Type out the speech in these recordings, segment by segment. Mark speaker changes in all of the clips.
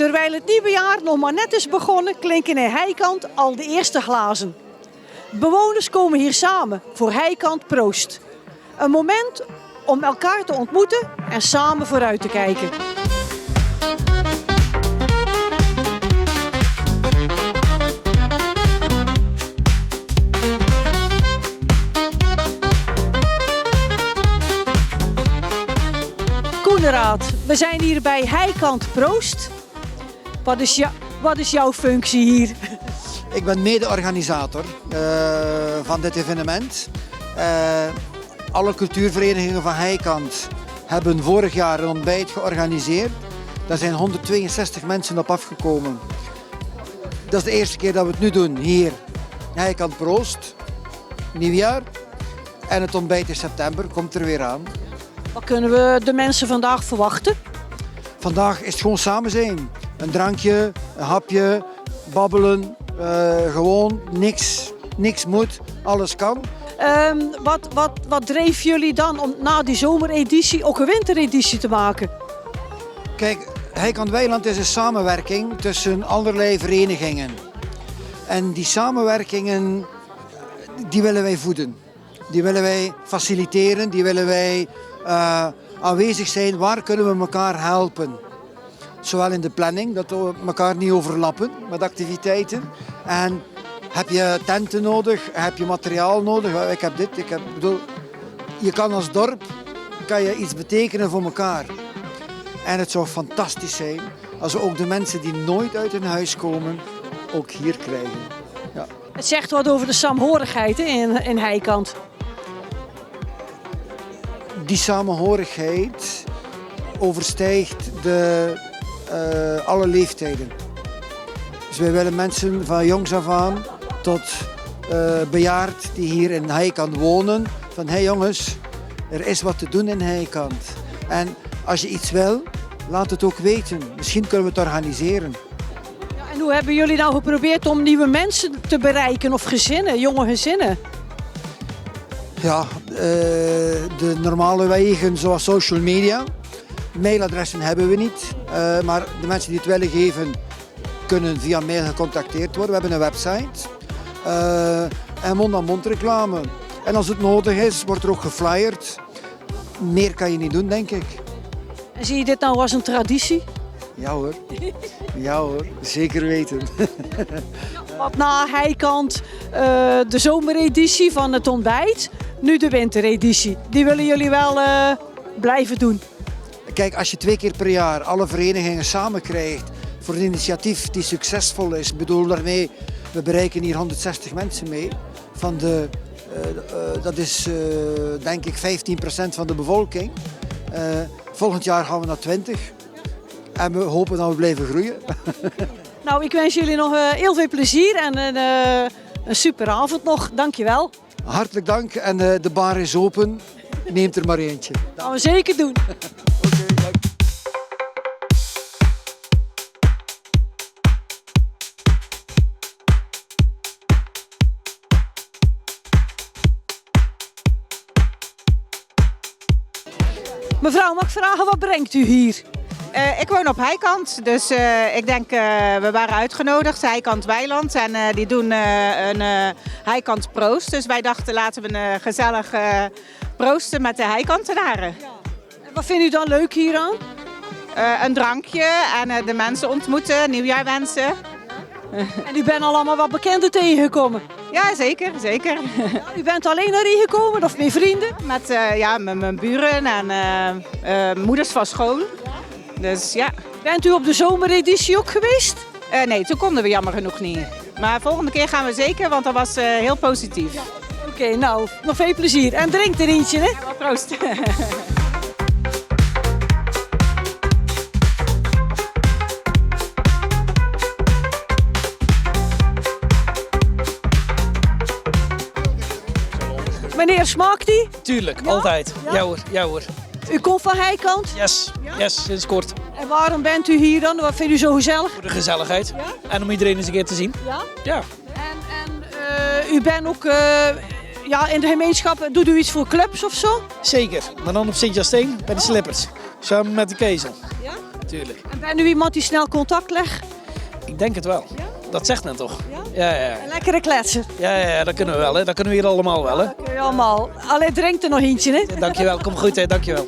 Speaker 1: Terwijl het nieuwe jaar nog maar net is begonnen, klinken in Heikant al de eerste glazen. Bewoners komen hier samen voor Heikant Proost. Een moment om elkaar te ontmoeten en samen vooruit te kijken. Koenraad, we zijn hier bij Heikant Proost. Wat is jouw functie hier?
Speaker 2: Ik ben mede-organisator van dit evenement. Alle cultuurverenigingen van Heikant hebben vorig jaar een ontbijt georganiseerd. Daar zijn 162 mensen op afgekomen. Dat is de eerste keer dat we het nu doen hier. Heikant Proost, nieuwjaar. En het ontbijt in september komt er weer aan.
Speaker 1: Wat kunnen we de mensen vandaag verwachten?
Speaker 2: Vandaag is het gewoon samen zijn. Een drankje, een hapje, babbelen. Gewoon niks moet, alles kan.
Speaker 1: Wat dreef jullie dan om na die zomereditie ook een wintereditie te maken?
Speaker 2: Kijk, Heikant Weiland is een samenwerking tussen allerlei verenigingen. En die samenwerkingen, die willen wij voeden. Die willen wij faciliteren, die willen wij aanwezig zijn. Waar kunnen we elkaar helpen? Zowel in de planning, dat we elkaar niet overlappen met activiteiten. En heb je tenten nodig, heb je materiaal nodig? Ik heb dit, je kan als dorp iets betekenen voor elkaar. En het zou fantastisch zijn als we ook de mensen die nooit uit hun huis komen, ook hier krijgen. Ja.
Speaker 1: Het zegt wat over de saamhorigheid in Heikant.
Speaker 2: Die samenhorigheid overstijgt alle leeftijden. Dus wij willen mensen van jongs af aan tot bejaard die hier in Heikant wonen. Van hey jongens, er is wat te doen in Heikant. En als je iets wil, laat het ook weten. Misschien kunnen we het organiseren.
Speaker 1: Ja, en hoe hebben jullie nou geprobeerd om nieuwe mensen te bereiken of gezinnen, jonge gezinnen?
Speaker 2: Ja, de normale wegen zoals social media. Mailadressen hebben we niet, maar de mensen die het willen geven kunnen via mail gecontacteerd worden. We hebben een website en mond-aan-mond reclame. En als het nodig is, wordt er ook geflyerd. Meer kan je niet doen, denk ik.
Speaker 1: En zie je dit nou als een traditie?
Speaker 2: Ja hoor, zeker weten.
Speaker 1: Wat na Heikant de zomereditie van het ontbijt, nu de wintereditie. Die willen jullie wel blijven doen?
Speaker 2: Kijk, als je 2 keer per jaar alle verenigingen samen krijgt voor een initiatief die succesvol is, bedoel daarmee, we bereiken hier 160 mensen mee. Dat is denk ik 15% van de bevolking. Volgend jaar gaan we naar 20 en we hopen dat we blijven groeien.
Speaker 1: Nou, ik wens jullie nog heel veel plezier en een super avond nog. Dankjewel.
Speaker 2: Hartelijk dank en de bar is open. Neemt er maar eentje.
Speaker 1: Dat gaan we zeker doen.
Speaker 2: Oké, dank.
Speaker 1: Mevrouw, mag ik vragen, wat brengt u hier?
Speaker 3: Ik woon op Heikant, dus ik denk we waren uitgenodigd, Heikant Weiland. En die doen een Heikant Proost. Dus wij dachten laten we gezellig proosten met de Heikantenaren.
Speaker 1: Ja. En wat vindt u dan leuk hieraan?
Speaker 3: Een drankje en de mensen ontmoeten, nieuwjaar wensen.
Speaker 1: En u bent al allemaal wat bekenden tegengekomen?
Speaker 3: Ja, zeker, zeker.
Speaker 1: Ja, u bent alleen erin gekomen of met vrienden?
Speaker 3: Met mijn buren en moeders van school. Dus ja.
Speaker 1: Bent u op de zomereditie ook geweest?
Speaker 3: Nee, toen konden we jammer genoeg niet. Maar volgende keer gaan we zeker, want dat was heel positief. Ja.
Speaker 1: Oké, nou, nog veel plezier. En drink er eentje, hè?
Speaker 3: Ja, proost.
Speaker 1: Meneer, smaakt die?
Speaker 4: Tuurlijk,
Speaker 1: Ja?
Speaker 4: altijd.
Speaker 1: Ja?
Speaker 4: Ja hoor.
Speaker 1: U komt van Heikant?
Speaker 4: Yes, sinds kort.
Speaker 1: En waarom bent u hier dan? Wat vindt u zo gezellig?
Speaker 4: Voor de gezelligheid.
Speaker 1: Ja?
Speaker 4: En om iedereen eens een keer te zien.
Speaker 1: Ja?
Speaker 4: Ja.
Speaker 1: En u bent ook in de gemeenschap, doet u iets voor clubs of zo?
Speaker 4: Zeker. Maar dan op Sint-Jasteen bij de Slippers. Samen met de Kezel.
Speaker 1: Ja?
Speaker 4: tuurlijk.
Speaker 1: En ben u iemand die snel contact legt?
Speaker 4: Ik denk het wel. Dat zegt men toch? Ja.
Speaker 1: Een lekkere kletser.
Speaker 4: Ja, dat kunnen we wel, hè. Dat kunnen we hier allemaal wel, hè.
Speaker 1: Dat kun je allemaal. Alleen drinkt er nog eentje, hè?
Speaker 4: Dankjewel, kom goed, hè. Dankjewel.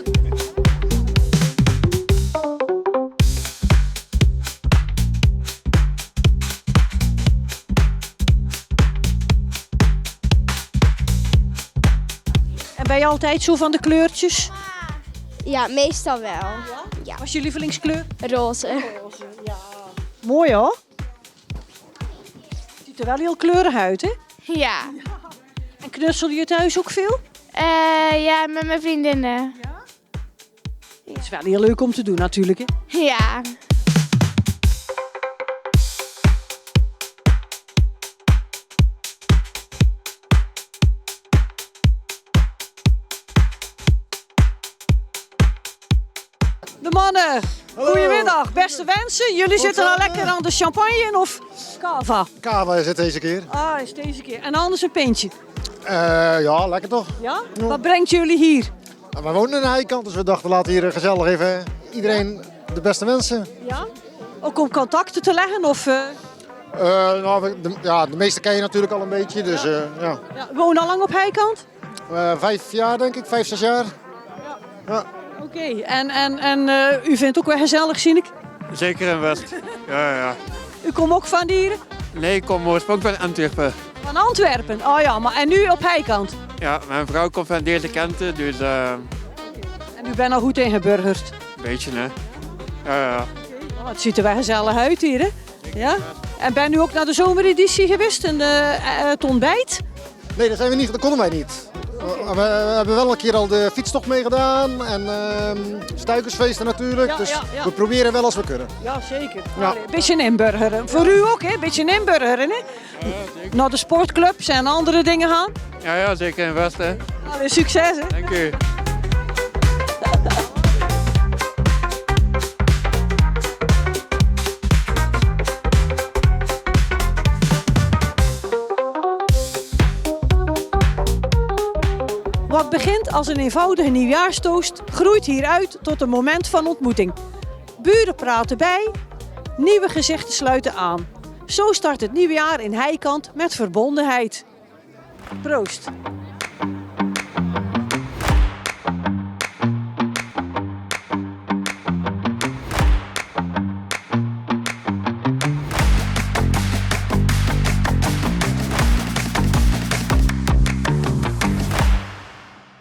Speaker 1: En ben je altijd zo van de kleurtjes?
Speaker 5: Ja, meestal wel. Ja.
Speaker 1: Wat is je lievelingskleur?
Speaker 5: Roze.
Speaker 1: Mooi hoor. Ziet er wel heel kleurig uit, hè?
Speaker 5: Ja.
Speaker 1: En knutsel je thuis ook veel?
Speaker 5: Ja, met mijn vriendinnen.
Speaker 1: Het is wel heel leuk om te doen natuurlijk, hè?
Speaker 5: Ja.
Speaker 1: De mannen, goedemiddag, beste wensen. Jullie zitten al lekker aan de champagne in of cava?
Speaker 6: Kava is het deze keer.
Speaker 1: Ah, is deze keer. En anders een pintje.
Speaker 6: Ja, lekker toch?
Speaker 1: Ja? Wat brengt jullie hier?
Speaker 6: We wonen aan de heikant, dus we dachten laten hier gezellig even iedereen de beste wensen.
Speaker 1: Ja? Ook om contacten te leggen of...
Speaker 6: De meeste ken je natuurlijk al een beetje, dus ja.
Speaker 1: Ja, woon al lang op Heikant?
Speaker 6: 5 jaar denk ik, 5, 6 jaar. Ja.
Speaker 1: Oké, en u vindt het ook wel gezellig, zie ik.
Speaker 7: Zeker in West. Ja.
Speaker 1: U komt ook van Dieren?
Speaker 7: Nee, ik kom oorspronkelijk van Antwerpen.
Speaker 1: Van Antwerpen. Oh ja, maar en nu op Heikant?
Speaker 7: Ja, mijn vrouw komt van deze kant, dus
Speaker 1: En u bent al goed ingeburgerd.
Speaker 7: een beetje, hè. Ja.
Speaker 1: Oh, het ziet er wel gezellig uit hier, hè? Ja? En ben u ook naar de zomereditie geweest en het ontbijt?
Speaker 6: Nee, dat konden wij niet. We hebben wel een keer al de fietstocht meegedaan en stuikersfeesten natuurlijk.
Speaker 1: Ja,
Speaker 6: dus
Speaker 1: ja.
Speaker 6: we proberen wel als we kunnen.
Speaker 1: Ja, zeker.
Speaker 6: Ja.
Speaker 1: Allee, beetje inburgeren. Voor u ook, hè? Beetje inburgeren, hè? Naar de sportclubs en andere dingen gaan.
Speaker 7: Ja, zeker in West, hè.
Speaker 1: Allee, succes, hè?
Speaker 7: Dank u.
Speaker 1: Wat begint als een eenvoudige nieuwjaarstoost, groeit hieruit tot een moment van ontmoeting. Buren praten bij, nieuwe gezichten sluiten aan. Zo start het nieuwe jaar in Heikant met verbondenheid. Proost!